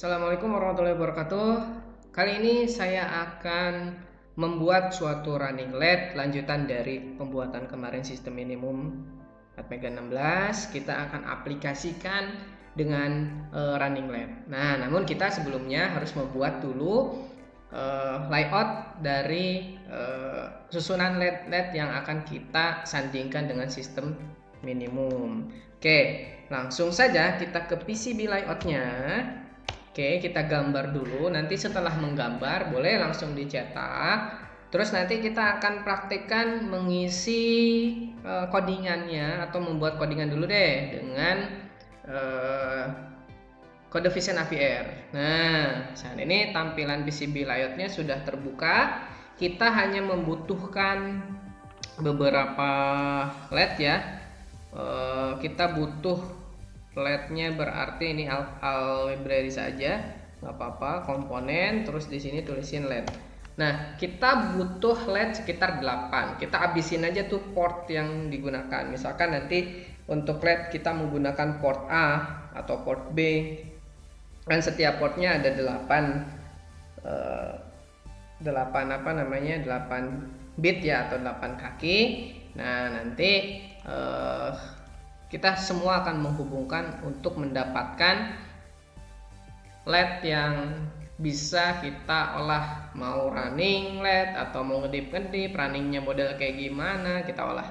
Assalamualaikum warahmatullahi wabarakatuh. Kali ini saya akan membuat suatu running LED lanjutan dari pembuatan kemarin sistem minimum Atmega 16. Kita akan aplikasikan dengan running LED. Nah, namun kita sebelumnya harus membuat dulu layout dari susunan LED yang akan kita sandingkan dengan sistem minimum. Oke, langsung saja kita ke PCB layoutnya. Oke, kita gambar dulu. Nanti setelah menggambar, boleh langsung dicetak. Terus nanti kita akan praktekkan mengisi codingannya atau membuat codingan dulu deh dengan kode Vision AVR. Nah, saat ini tampilan PCB layoutnya sudah terbuka. Kita hanya membutuhkan beberapa LED ya. Kita butuh LED-nya berarti ini al library saja, nggak apa-apa, komponen, terus di sini tulisin LED. Nah, kita butuh LED sekitar 8. Kita habisin aja tuh port yang digunakan. Misalkan nanti untuk LED kita menggunakan port A atau port B. Dan setiap portnya ada 8 bit ya, atau 8 kaki. Nah, nanti kita semua akan menghubungkan untuk mendapatkan LED yang bisa kita olah, mau running LED atau mau ngedip-ngedip, runningnya model kayak gimana kita olah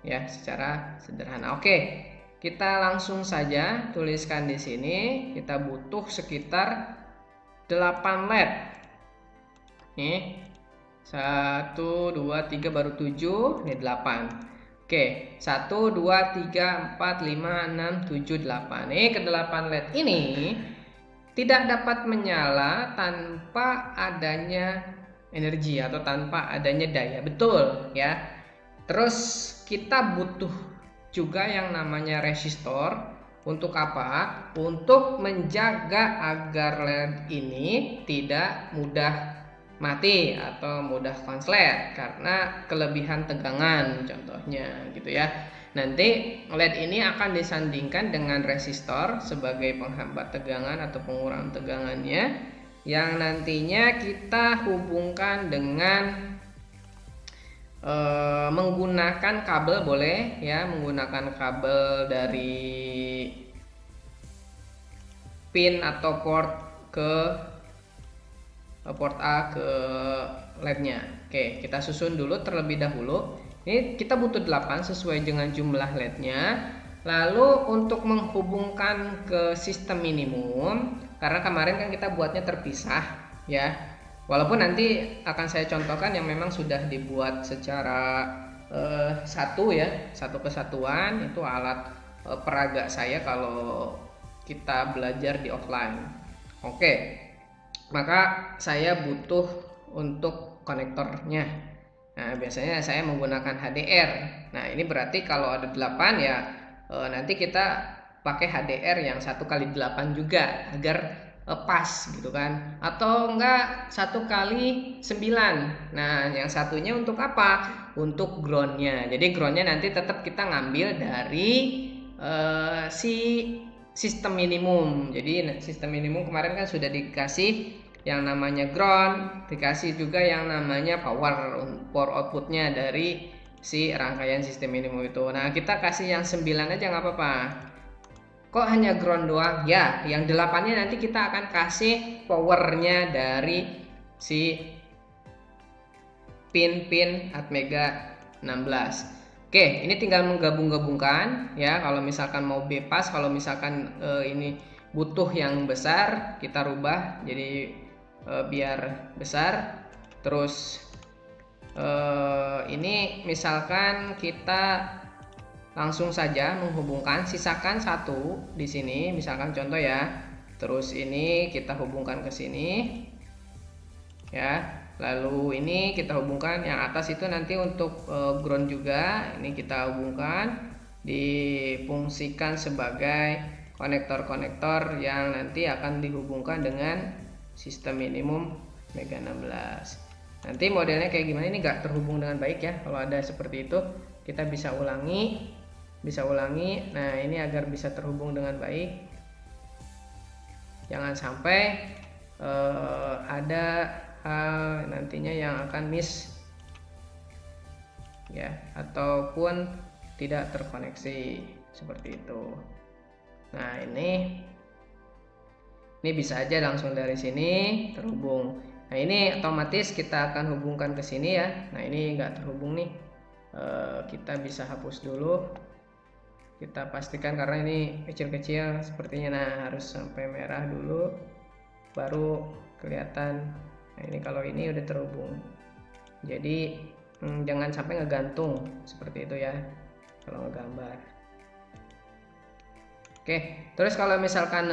ya secara sederhana. Oke, kita langsung saja tuliskan di sini. Kita butuh sekitar 8 LED. Nih, 1, 2, 3 baru 7, ini 8. Oke, 1, 2, 3, 4, 5, 6, 7, 8. Ke-8 LED ini tidak dapat menyala tanpa adanya energi atau tanpa adanya daya. Betul ya. Terus kita butuh juga yang namanya resistor. Untuk apa? Untuk menjaga agar LED ini tidak mudah mati atau mudah konslet karena kelebihan tegangan contohnya gitu ya. Nanti LED ini akan disandingkan dengan resistor sebagai penghambat tegangan atau pengurangan tegangannya, yang nantinya kita hubungkan dengan menggunakan kabel, boleh ya, menggunakan kabel dari pin atau port ke port A ke LED-nya. Oke, kita susun dulu terlebih dahulu. Ini kita butuh 8 sesuai dengan jumlah LED-nya. Lalu untuk menghubungkan ke sistem minimum, karena kemarin kan kita buatnya terpisah ya. Walaupun nanti akan saya contohkan yang memang sudah dibuat secara satu ya, satu kesatuan. Itu alat peraga saya kalau kita belajar di offline. Oke, maka saya butuh untuk konektornya. Nah, biasanya saya menggunakan HDR. Nah, ini berarti kalau ada 8 ya nanti kita pakai HDR yang 1x8 juga agar pas gitu kan, atau enggak 1x9. Nah, yang satunya untuk apa? Untuk groundnya. Jadi groundnya nanti tetap kita ngambil dari si sistem minimum. Jadi sistem minimum kemarin kan sudah dikasih yang namanya ground, dikasih juga yang namanya power outputnya dari si rangkaian sistem minimum itu. Nah, kita kasih yang 9 aja nggak apa-apa. Kok hanya ground doang? Ya, yang 8-nya nanti kita akan kasih powernya dari si pin-pin Atmega 16. Oke, ini tinggal menggabung-gabungkan ya. Kalau misalkan mau bebas, kalau misalkan ini butuh yang besar, kita rubah jadi biar besar. Terus ini misalkan kita langsung saja menghubungkan, sisakan satu di sini, misalkan contoh ya. Terus ini kita hubungkan ke sini ya. Lalu ini kita hubungkan yang atas itu nanti untuk ground juga. Ini kita hubungkan, difungsikan sebagai konektor-konektor yang nanti akan dihubungkan dengan sistem minimum Mega 16. Nanti modelnya kayak gimana ini nggak terhubung dengan baik ya. Kalau ada seperti itu kita bisa ulangi. Nah, ini agar bisa terhubung dengan baik jangan sampai ada hal nantinya yang akan miss ya, ataupun tidak terkoneksi seperti itu. Nah, ini bisa aja langsung dari sini terhubung. Nah, ini otomatis kita akan hubungkan ke sini ya. Nah, ini nggak terhubung nih, kita bisa hapus dulu, kita pastikan karena ini kecil-kecil sepertinya. Nah, harus sampai merah dulu baru kelihatan. Nah, ini kalau ini udah terhubung, jadi jangan sampai ngegantung seperti itu ya kalau ngegambar. Oke, terus kalau misalkan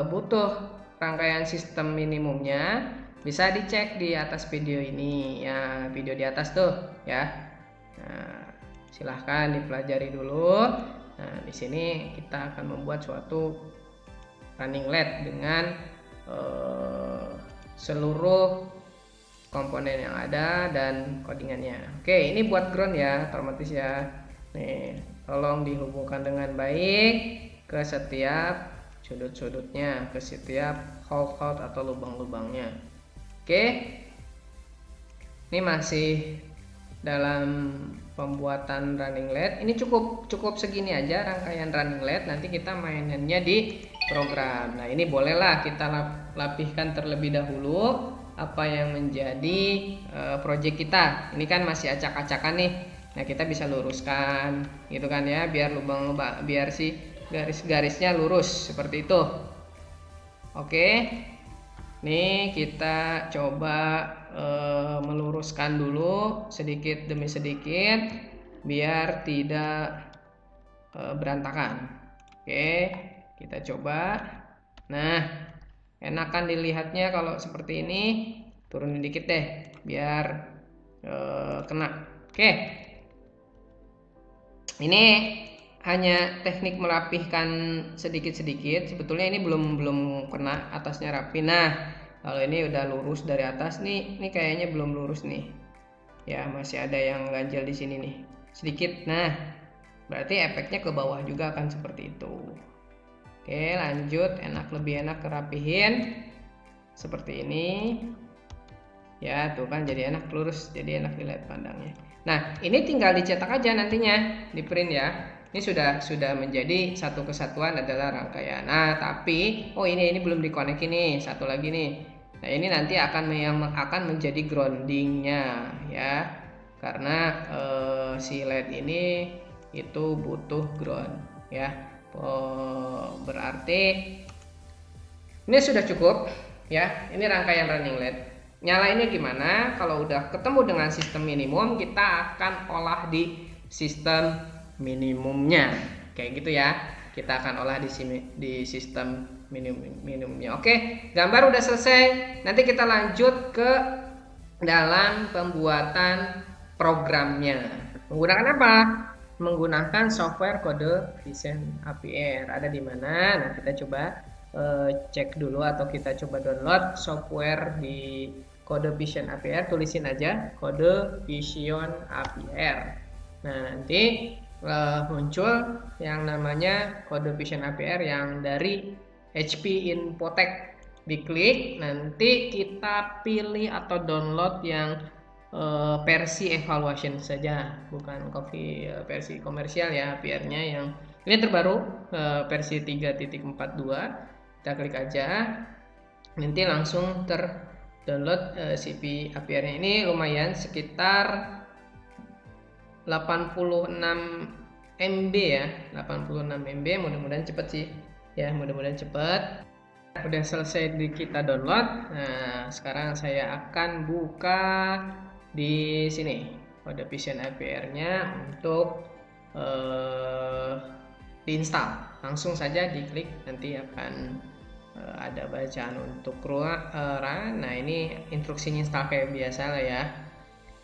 butuh rangkaian sistem minimumnya, bisa dicek di atas video ini ya, video di atas tuh ya. Nah, silahkan dipelajari dulu. Nah, di sini kita akan membuat suatu running LED dengan seluruh komponen yang ada dan codingannya. Oke, ini buat ground ya, otomatis ya. Nih, tolong dihubungkan dengan baik ke setiap sudut-sudutnya, ke setiap hole atau lubang-lubangnya. Oke, ini masih dalam pembuatan running LED. Ini cukup segini aja rangkaian running LED. Nanti kita mainannya di program. Nah, ini bolehlah kita lapihkan terlebih dahulu apa yang menjadi project kita. Ini kan masih acak-acakan nih. Nah, kita bisa luruskan gitu kan ya, biar lubang-lubang, biar si garis-garisnya lurus seperti itu. Oke, nih kita coba meluruskan dulu sedikit demi sedikit biar tidak berantakan. Oke, kita coba. Nah, enakan dilihatnya kalau seperti ini, turunin dikit deh biar kena. Oke, ini hanya teknik melapihkan sedikit-sedikit. Sebetulnya ini belum kena, atasnya rapi. Nah, kalau ini udah lurus dari atas nih, ini kayaknya belum lurus nih ya, masih ada yang ganjel di sini nih sedikit. Nah, berarti efeknya ke bawah juga akan seperti itu. Oke, lanjut. Lebih enak kerapihin seperti ini ya, tuh kan jadi enak lurus, jadi enak dilihat pandangnya. Nah, ini tinggal dicetak aja nantinya di print ya. Ini sudah menjadi satu kesatuan adalah rangkaian. Nah, tapi ini belum dikonek, ini satu lagi nih. Nah, ini nanti akan menjadi groundingnya ya, karena si LED ini itu butuh ground ya. Berarti ini sudah cukup ya. Ini rangkaian running LED. Nyalainnya gimana? Kalau udah ketemu dengan sistem minimum, kita akan olah di sistem minimumnya kayak gitu ya. Kita akan olah di sistem minimumnya. Oke, gambar udah selesai. Nanti kita lanjut ke dalam pembuatan programnya. Menggunakan apa? Menggunakan software Code Vision APR. Ada di mana? Nah, kita coba cek dulu atau kita coba download software di Code Vision APR. Tulisin aja Code Vision APR. Nah, nanti muncul yang namanya Code Vision APR yang dari HP Infotech. Diklik, nanti kita pilih atau download yang versi evaluation saja, bukan versi komersial ya. APR-nya yang ini terbaru, versi 3.42. Kita klik aja, nanti langsung terdownload CP APR-nya. Ini lumayan, sekitar 86 MB ya, 86 MB. Mudah-mudahan cepet sih ya, mudah-mudahan cepet. Udah selesai kita download. Nah, sekarang saya akan buka di sini Code Vision APR-nya untuk diinstal. Langsung saja diklik, nanti akan ada bacaan untuk run. Nah, ini instruksinya install kayak biasa lah ya.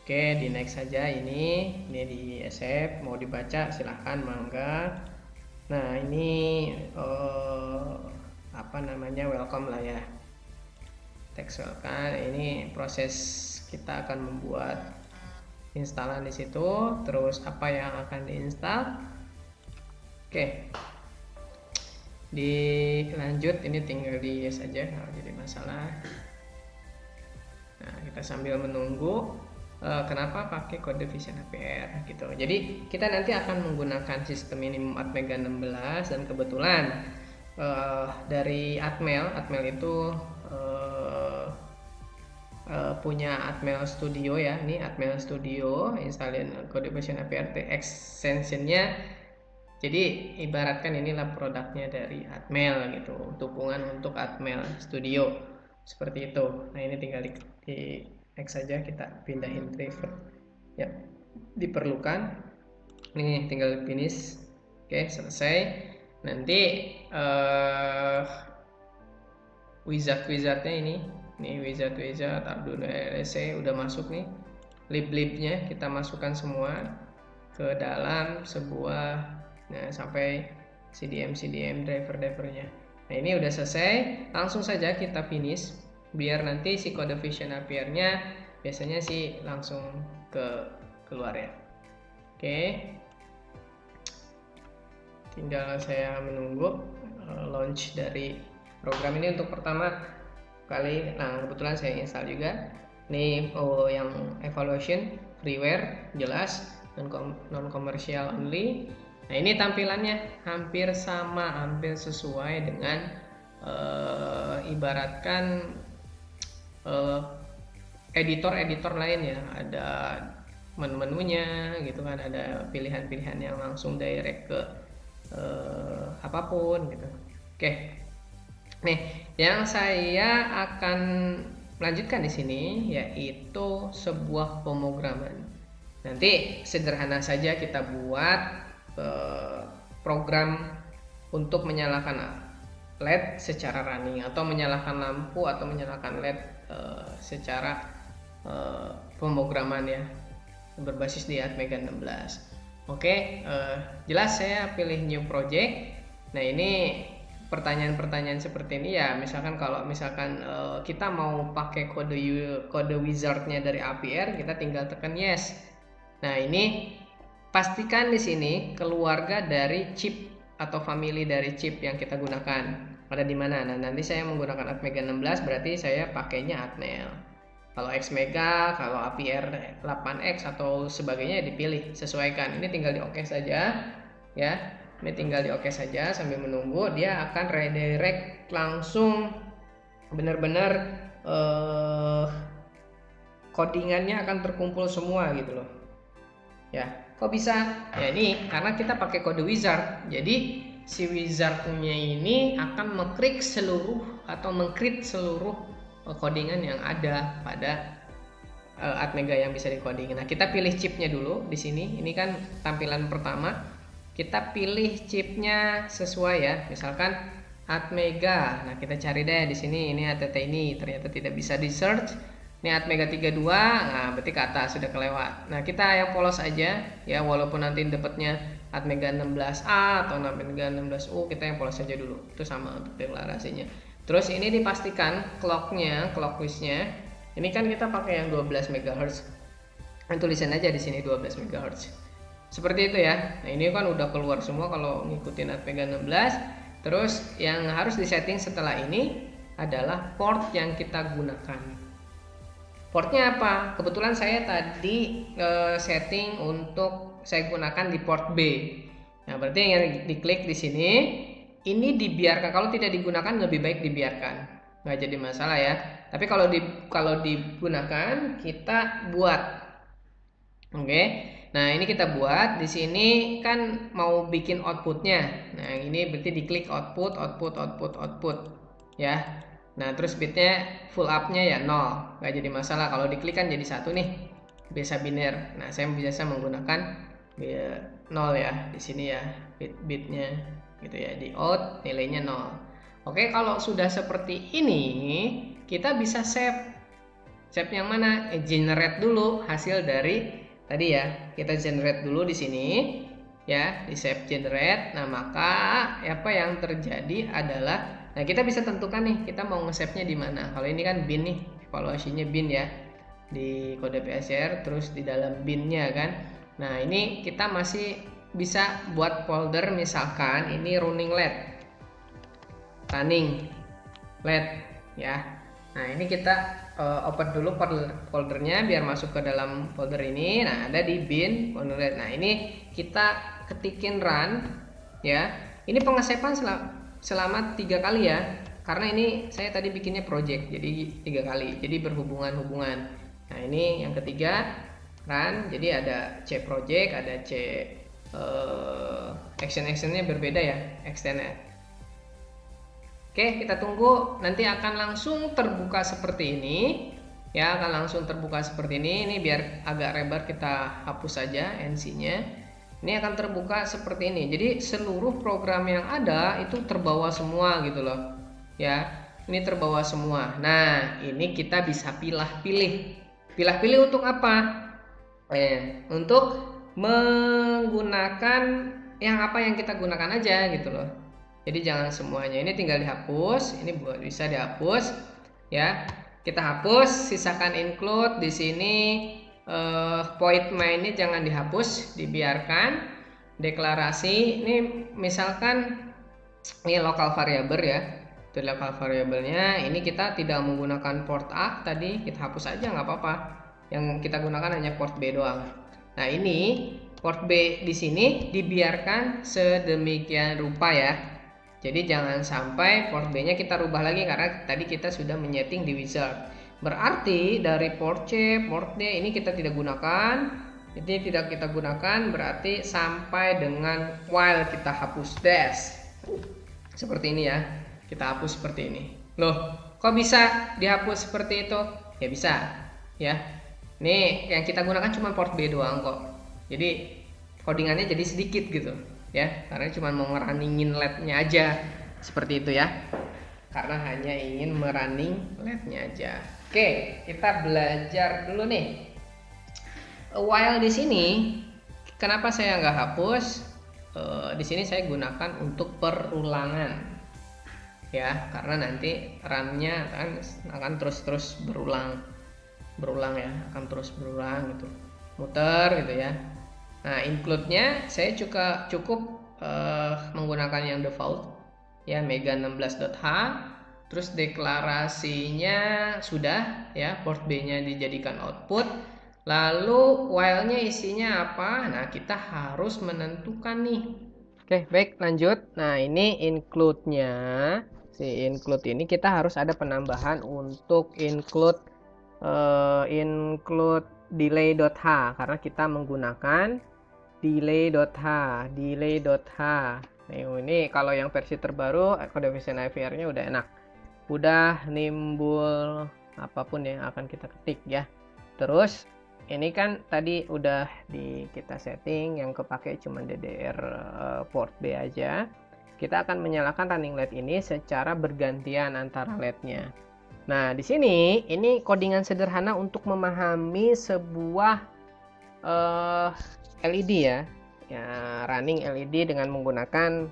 Oke, di next saja. Ini di accept, mau dibaca silahkan, mangga. Nah, ini apa namanya, welcome lah ya, text welcome. Ini proses kita akan membuat instalan di situ. Terus apa yang akan diinstal? Oke, dilanjut, ini tinggal di yes aja, nggak jadi masalah. Nah, kita sambil menunggu. Kenapa pakai kode Vision APR gitu. Jadi kita nanti akan menggunakan sistem minimum Atmega 16, dan kebetulan dari Atmel itu punya Atmel Studio ya. Ini Atmel Studio, instalin kode Vision APR extensionnya. Jadi ibaratkan inilah produknya dari Atmel gitu, dukungan untuk Atmel Studio seperti itu. Nah, ini tinggal di X saja, kita pindahin driver ya, diperlukan. Ini tinggal finish. Oke, selesai. Nanti wizardnya ini wizard Arduino LSC udah masuk nih, lib-libnya kita masukkan semua ke dalam sebuah, nah sampai CDM drivernya. Nah, ini udah selesai, langsung saja kita finish biar nanti si kode Vision APR-nya biasanya sih langsung keluar ya. Oke, tinggal saya menunggu launch dari program ini untuk pertama kali. Nah, kebetulan saya install juga nih. Yang evaluation freeware jelas, non komersial only. Nah, ini tampilannya hampir sama, hampir sesuai dengan ibaratkan editor lain ya. Ada menu-menunya gitu kan, ada pilihan-pilihan yang langsung direct ke apapun gitu. Oke. Nih, yang saya akan melanjutkan di sini yaitu sebuah pemrograman. Nanti sederhana saja kita buat program untuk menyalakan LED secara running, atau menyalakan lampu, atau menyalakan LED secara pemrograman ya, berbasis di Atmega 16. Oke, jelas saya pilih new project. Nah, ini pertanyaan-pertanyaan seperti ini ya, misalkan kalau kita mau pakai kode wizardnya dari APR, kita tinggal tekan yes. Nah, ini pastikan di sini keluarga dari chip atau family dari chip yang kita gunakan ada di mana. Nah, nanti saya menggunakan Atmega 16, berarti saya pakainya Atmel. Kalau Xmega, kalau APR 8X atau sebagainya dipilih, sesuaikan. Ini tinggal di OK saja ya. Ini tinggal di OK saja sambil menunggu, dia akan redirect langsung, benar-benar codingannya akan terkumpul semua gitu loh ya. Kok bisa? Ya, ini karena kita pakai kode wizard. Jadi si wizardnya ini akan mengklik seluruh codingan yang ada pada Atmega yang bisa di-coding. Nah, kita pilih chipnya dulu di sini. Ini kan tampilan pertama. Kita pilih chipnya sesuai ya. Misalkan Atmega. Nah, kita cari deh di sini. Ini ATT ini ternyata tidak bisa di search. Ini Atmega 32. Nah, berarti ke atas sudah kelewat. Nah, kita yang polos aja ya, walaupun nanti dapatnya Atmega 16A atau Atmega 16U, kita yang polos aja dulu. Itu sama untuk deklarasinya. Terus ini dipastikan clock wise-nya. Ini kan kita pakai yang 12 MHz. Nah, tulisan aja di sini 12 MHz. Seperti itu ya. Nah, ini kan udah keluar semua kalau ngikutin Atmega 16. Terus yang harus disetting setelah ini adalah port yang kita gunakan. Portnya apa? Kebetulan saya tadi setting untuk saya gunakan di port B. Nah, berarti yang diklik di sini, ini dibiarkan. Kalau tidak digunakan lebih baik dibiarkan, nggak jadi masalah ya. Tapi kalau digunakan kita buat. Oke. Nah, ini kita buat di sini kan mau bikin outputnya. Nah, ini berarti diklik output ya. Nah, terus bitnya full up-nya ya 0, nggak jadi masalah. Kalau diklik kan jadi 1 nih, biasa biner. Nah, saya biasa menggunakan 0 ya di sini ya, bitnya gitu ya. Di out nilainya 0. Oke, kalau sudah seperti ini, kita bisa save yang mana? Generate dulu hasil dari tadi ya. Kita generate dulu di sini ya, di save generate. Nah, maka apa yang terjadi adalah, nah, kita bisa tentukan nih kita mau nge-save-nya di mana. Kalau ini kan bin nih, evaluasinya bin ya, di kode PSR, terus di dalam binnya kan. Nah, ini kita masih bisa buat folder, misalkan ini running LED. running LED ya. Nah ini kita open dulu foldernya biar masuk ke dalam folder ini. Nah ada di bin LED. Nah ini kita ketikin run ya. Ini pengesepan selama 3 kali ya, karena ini saya tadi bikinnya project jadi 3 kali, jadi berhubungan-hubungan. Nah ini yang ketiga run, jadi ada C project, ada C action-actionnya berbeda ya, extended. Oke, kita tunggu, nanti akan langsung terbuka seperti ini ya, akan langsung terbuka seperti ini. Ini biar agak lebar kita hapus saja NC-nya. Ini akan terbuka seperti ini. Jadi seluruh program yang ada itu terbawa semua gitu loh. Ya, ini terbawa semua. Nah, ini kita bisa pilih-pilih. Pilih-pilih untuk apa? Untuk menggunakan yang apa yang kita gunakan aja gitu loh. Jadi jangan semuanya. Ini tinggal dihapus. Ini bisa dihapus. Ya, kita hapus. Sisakan include di sini. Point main ini jangan dihapus, dibiarkan. Deklarasi ini misalkan ini local variable ya, itu local variabelnya. Ini kita tidak menggunakan port A tadi, kita hapus aja nggak apa-apa. Yang kita gunakan hanya port B doang. Nah ini port B di sini dibiarkan sedemikian rupa ya. Jadi jangan sampai port B-nya kita rubah lagi karena tadi kita sudah menyeting di wizard. Berarti dari port C, port D ini kita tidak gunakan. Ini tidak kita gunakan, berarti sampai dengan while kita hapus dash. Seperti ini ya. Kita hapus seperti ini. Loh, kok bisa dihapus seperti itu? Ya bisa, ya. Nih, yang kita gunakan cuma port B doang kok. Jadi codingannya jadi sedikit gitu, ya. Karena cuma mau ngerunningin LED-nya aja. Seperti itu ya. Karena hanya ingin merunning LED-nya aja. Oke, kita belajar dulu nih. While di sini, kenapa saya nggak hapus? Di sini saya gunakan untuk perulangan, ya, karena nanti run-nya akan terus berulang ya, akan terus berulang gitu, muter gitu ya. Nah, include-nya saya cukup menggunakan yang default, ya, mega 16.h. Terus deklarasinya sudah ya, port B-nya dijadikan output. Lalu while-nya isinya apa? Nah, kita harus menentukan nih. Oke, baik, lanjut. Nah, ini include-nya. Si include ini kita harus ada penambahan untuk include delay.h karena kita menggunakan delay.h. Nah, ini kalau yang versi terbaru kode vision IVR-nya udah enak. Udah nimbul apapun yang akan kita ketik ya. Terus ini kan tadi udah kita setting, yang kepake cuma DDR port B aja. Kita akan menyalakan running LED ini secara bergantian antara LED-nya. Nah, di sini ini codingan sederhana untuk memahami sebuah LED ya. Ya, running LED dengan menggunakan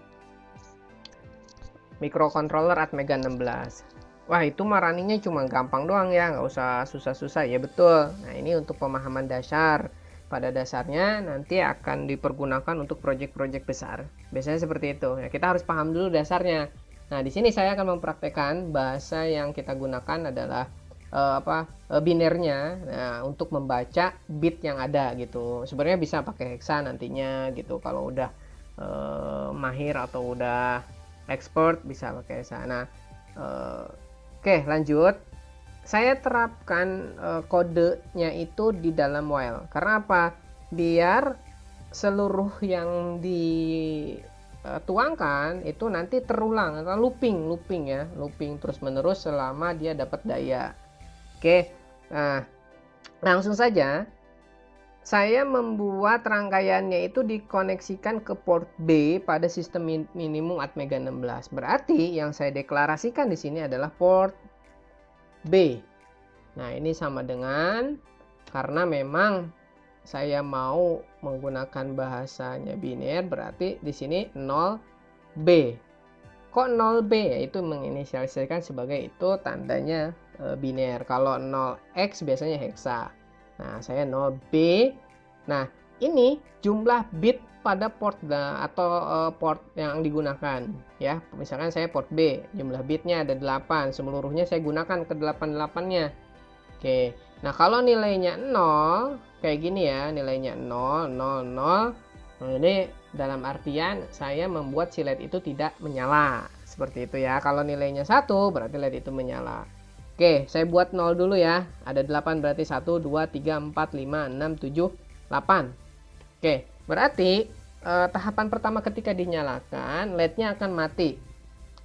microcontroller Atmega 16. Wah, itu mah runningnya cuma gampang doang ya, nggak usah susah-susah. Ya betul. Nah, ini untuk pemahaman dasar. Pada dasarnya nanti akan dipergunakan untuk proyek-proyek besar. Biasanya seperti itu. Ya, kita harus paham dulu dasarnya. Nah, di sini saya akan mempraktekkan bahasa yang kita gunakan adalah binernya. Nah, untuk membaca bit yang ada gitu. Sebenarnya bisa pakai hexa nantinya gitu. Kalau udah mahir atau udah expert bisa pakai hexa. Nah, oke, lanjut. Saya terapkan kodenya itu di dalam while. Karena apa? Biar seluruh yang dituangkan itu nanti terulang atau looping ya, looping terus menerus selama dia dapat daya. Oke. Nah, langsung saja saya membuat rangkaiannya itu dikoneksikan ke port B pada sistem minimum Atmega 16. Berarti yang saya deklarasikan di sini adalah port B. Nah, ini sama dengan, karena memang saya mau menggunakan bahasanya biner, berarti di sini 0B. Kok 0B? Yaitu menginisialisasikan sebagai itu tandanya biner. Kalau 0X biasanya hexa. Nah, saya 0B. Nah, ini jumlah bit pada port atau port yang digunakan ya. Misalkan saya port B, jumlah bitnya ada 8, seluruhnya saya gunakan ke 88-nya. Oke. Nah, kalau nilainya 0 kayak gini ya, nilainya 0 0 0. Nah, ini dalam artian saya membuat si LED itu tidak menyala. Seperti itu ya. Kalau nilainya 1 berarti LED itu menyala. Oke, saya buat 0 dulu ya. Ada 8 berarti 1 2 3 4 5 6 7 8. Oke, berarti tahapan pertama ketika dinyalakan LED-nya akan mati.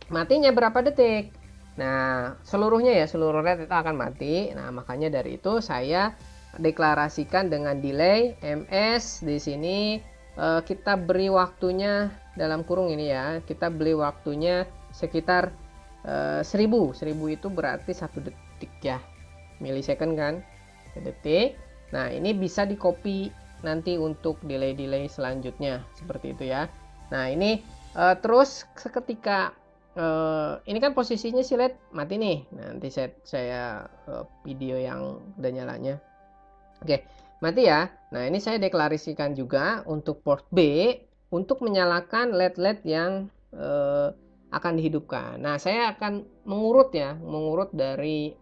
Matinya berapa detik? Nah, seluruhnya ya, seluruh LED itu akan mati. Nah, makanya dari itu saya deklarasikan dengan delay ms. Di sini kita beri waktunya dalam kurung ini ya, kita beri waktunya sekitar 1000 itu berarti 1 detik ya, milisecond kan, detik. Nah, ini bisa di copy nanti untuk delay selanjutnya seperti itu ya. Nah, ini terus seketika ini kan posisinya si LED mati nih. Nanti saya video yang udah nyalanya. Oke, mati ya. Nah, ini saya deklarasikan juga untuk port B untuk menyalakan LED-LED yang akan dihidupkan. Nah, saya akan mengurut ya, mengurut dari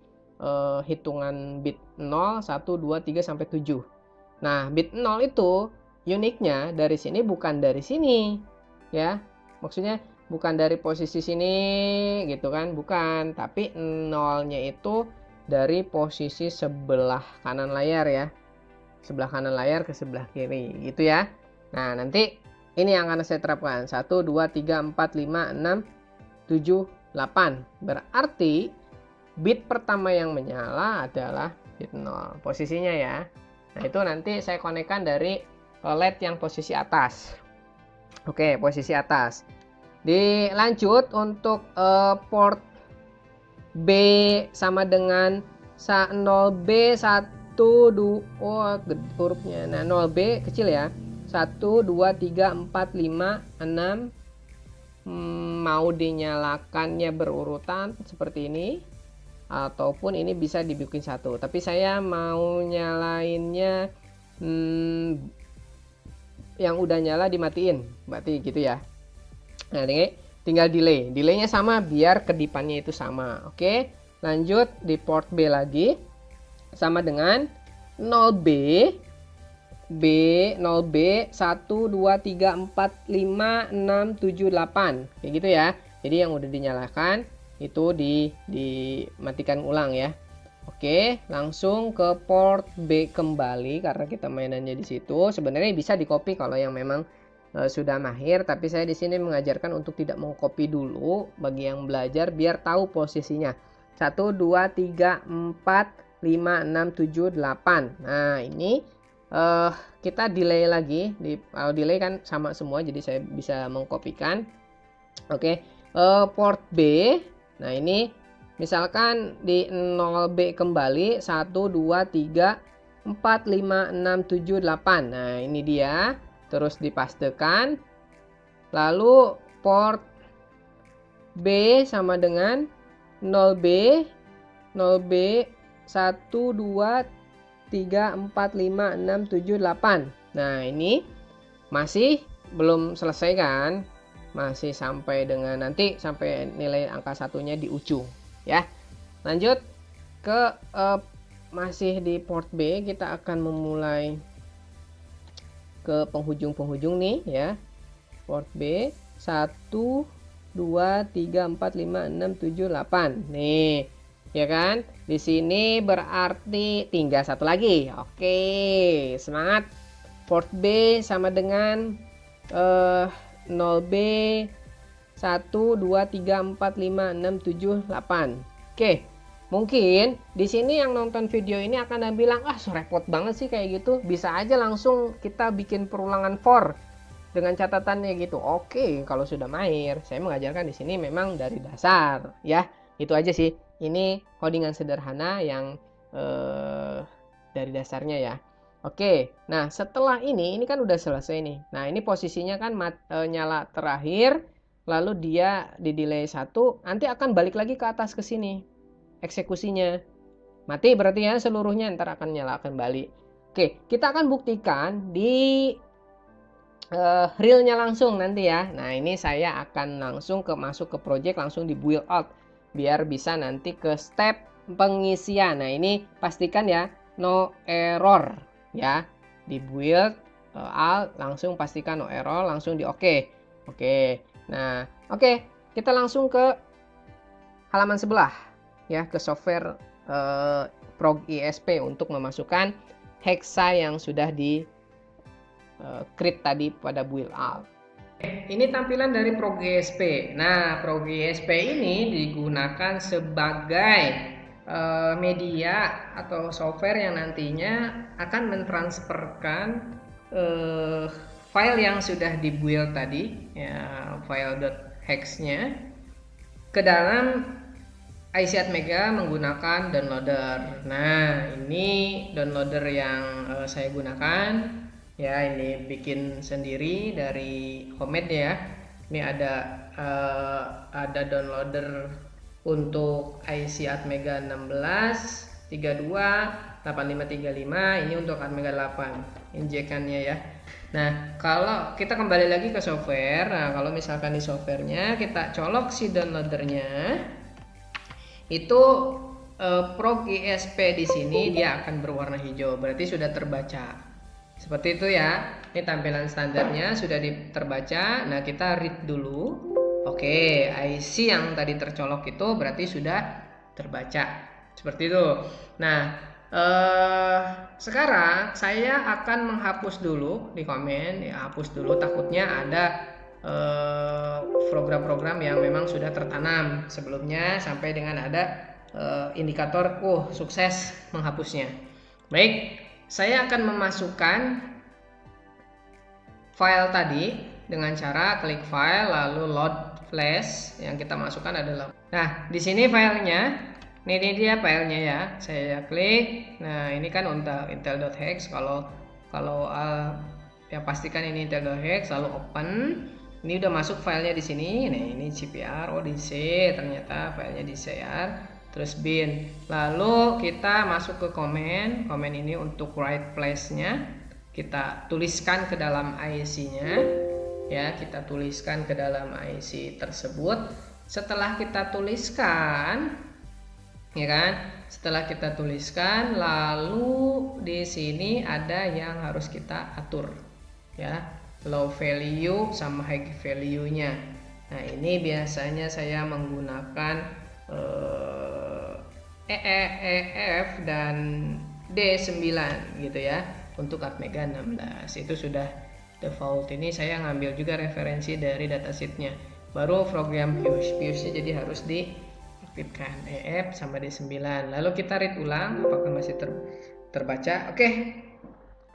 hitungan bit 0, 1, 2, 3 sampai 7. Nah, bit 0 itu uniknya dari sini bukan dari sini. Ya. Maksudnya bukan dari posisi sini gitu kan, bukan, tapi 0-nya itu dari posisi sebelah kanan layar ya. Sebelah kanan layar ke sebelah kiri gitu ya. Nah, nanti ini yang akan saya terapkan. 1 2 3 4 5 6 7 8. Berarti bit pertama yang menyala adalah bit 0. Posisinya ya. Nah, itu nanti saya konekkan dari LED yang posisi atas. Oke, posisi atas. Dilanjut untuk port B sama dengan 0B 1 2 hurufnya. Nah, 0B kecil ya. 1 2 3 4 5 6. Mau dinyalakannya berurutan seperti ini ataupun ini bisa dibikin satu, tapi saya mau nyalainnya yang udah nyala dimatiin, berarti gitu ya. Nah, ini tinggal delaynya sama biar kedipannya itu sama. Oke, lanjut di port B lagi sama dengan 0B 0B 1 2 3 4 5 6 7 8 kayak gitu ya. Jadi yang udah dinyalakan itu dimatikan ulang ya. Oke, langsung ke port B kembali karena kita mainannya di situ. Sebenarnya bisa di copy kalau yang memang sudah mahir, tapi saya di sini mengajarkan untuk tidak mengcopy dulu bagi yang belajar biar tahu posisinya. 1 2 3 4 5 6 7 8. Nah, ini kita delay lagi. Kalau delay kan sama semua, jadi saya bisa mengkopikan. Oke, port B. Nah, ini misalkan di 0B kembali 1 2 3 4 5 6 7 8. Nah, ini dia. Terus dipastekan. Lalu port B sama dengan 0B 0B 1 2 3 4 5 6 7 8. Nah, ini masih belum selesai kan? Masih sampai dengan nanti sampai nilai angka satunya di ujung ya. Lanjut ke masih di port B, kita akan memulai ke penghujung nih ya. Port B 1 2 3 4 5 6 7 8. Nih, ya kan? Di sini berarti tinggal satu lagi. Oke, semangat. Port B sama dengan 0B 1 2 3 4 5 6 7 8. Oke. Mungkin di sini yang nonton video ini akan bilang, ah, so repot banget sih kayak gitu. Bisa aja langsung kita bikin perulangan for dengan catatannya gitu. Oke, kalau sudah mahir, saya mengajarkan di sini memang dari dasar ya. Itu aja sih. Ini codingan sederhana yang dari dasarnya ya. Oke, nah setelah ini kan udah selesai nih. Nah, ini posisinya kan nyala terakhir, lalu dia di delay 1, nanti akan balik lagi ke atas ke sini. Eksekusinya mati berarti ya seluruhnya, ntar akan nyala kembali. Oke, kita akan buktikan di realnya langsung nanti ya. Nah, ini saya akan langsung masuk ke project, langsung di build out biar bisa nanti ke step pengisian. Nah, ini pastikan ya no error ya. Di build alt langsung pastikan no error, langsung di oke. Oke. Nah, oke, kita langsung ke halaman sebelah ya, ke software Prog ISP untuk memasukkan hexa yang sudah di create tadi pada build out. Ini tampilan dari Prog ISP. Nah, Prog ISP ini digunakan sebagai media atau software yang nantinya akan mentransferkan file yang sudah di build tadi ya, file.hex-nya ke dalam IC Atmega menggunakan downloader. Nah, ini downloader yang saya gunakan ya, ini bikin sendiri dari Homemade ya. Ini ada downloader untuk IC Atmega 16 32 8535, ini untuk Atmega 8 injekannya ya. Nah, kalau kita kembali lagi ke software, nah kalau misalkan di softwarenya kita colok si downloadernya, itu Prog ISP di sini dia akan berwarna hijau, berarti sudah terbaca. Seperti itu ya. Ini tampilan standarnya sudah terbaca. Nah, kita read dulu. Oke, IC yang tadi tercolok itu berarti sudah terbaca. Seperti itu. Nah, sekarang saya akan menghapus dulu di komen, ya hapus dulu, takutnya ada program-program yang memang sudah tertanam sebelumnya sampai dengan ada indikator sukses menghapusnya. Baik, saya akan memasukkan file tadi dengan cara klik file lalu load flash. Yang kita masukkan adalah, nah di sini filenya. Ini dia filenya ya, saya klik. Nah, ini kan untuk intel.hex. Kalau ya pastikan ini intel.hex, lalu open. Ini udah masuk filenya di sini. Nah, ini CPR, DC, ternyata filenya di CR, terus bin. Lalu kita masuk ke komen ini untuk write place-nya. Kita tuliskan ke dalam IC-nya. Ya, kita tuliskan ke dalam IC tersebut. Setelah kita tuliskan, ya kan? Setelah kita tuliskan, lalu di sini ada yang harus kita atur, ya, low value sama high value-nya. Nah, ini biasanya saya menggunakan EF dan D9 gitu ya untuk Atmega 16. Itu sudah default. Ini saya ngambil juga referensi dari datasheetnya. Baru program Fuse jadi harus diaktifkan EF sama D9. Lalu kita read ulang apakah masih terbaca. Oke,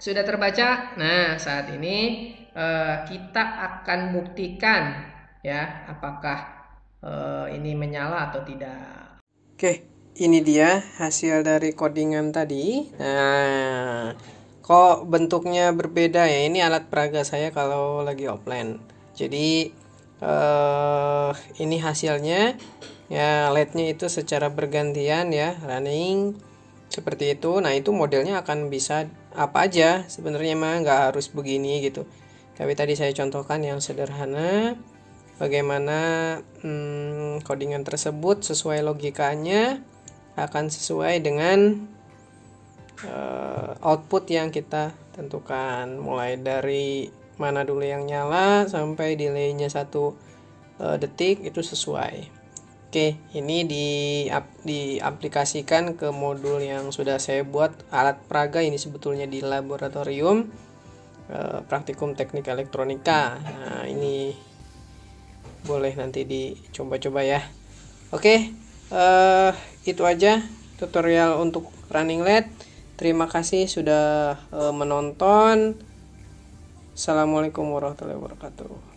sudah terbaca. Nah, saat ini kita akan buktikan ya apakah ini menyala atau tidak. Oke, ini dia hasil dari codingan tadi. Nah, kok bentuknya berbeda ya? Ini alat peraga saya kalau lagi offline. Jadi ini hasilnya ya, LED-nya itu secara bergantian ya, running seperti itu. Nah, itu modelnya akan bisa apa aja sebenarnya, mah nggak harus begini gitu. Tapi tadi saya contohkan yang sederhana, bagaimana codingan tersebut sesuai logikanya akan sesuai dengan output yang kita tentukan, mulai dari mana dulu yang nyala sampai delaynya 1 detik itu sesuai. Oke, ini diaplikasikan ke modul yang sudah saya buat alat peraga. Ini sebetulnya di laboratorium praktikum teknik elektronika. Nah, ini boleh nanti dicoba-coba ya. Oke, itu aja tutorial untuk running LED. Terima kasih sudah menonton. Assalamualaikum warahmatullahi wabarakatuh.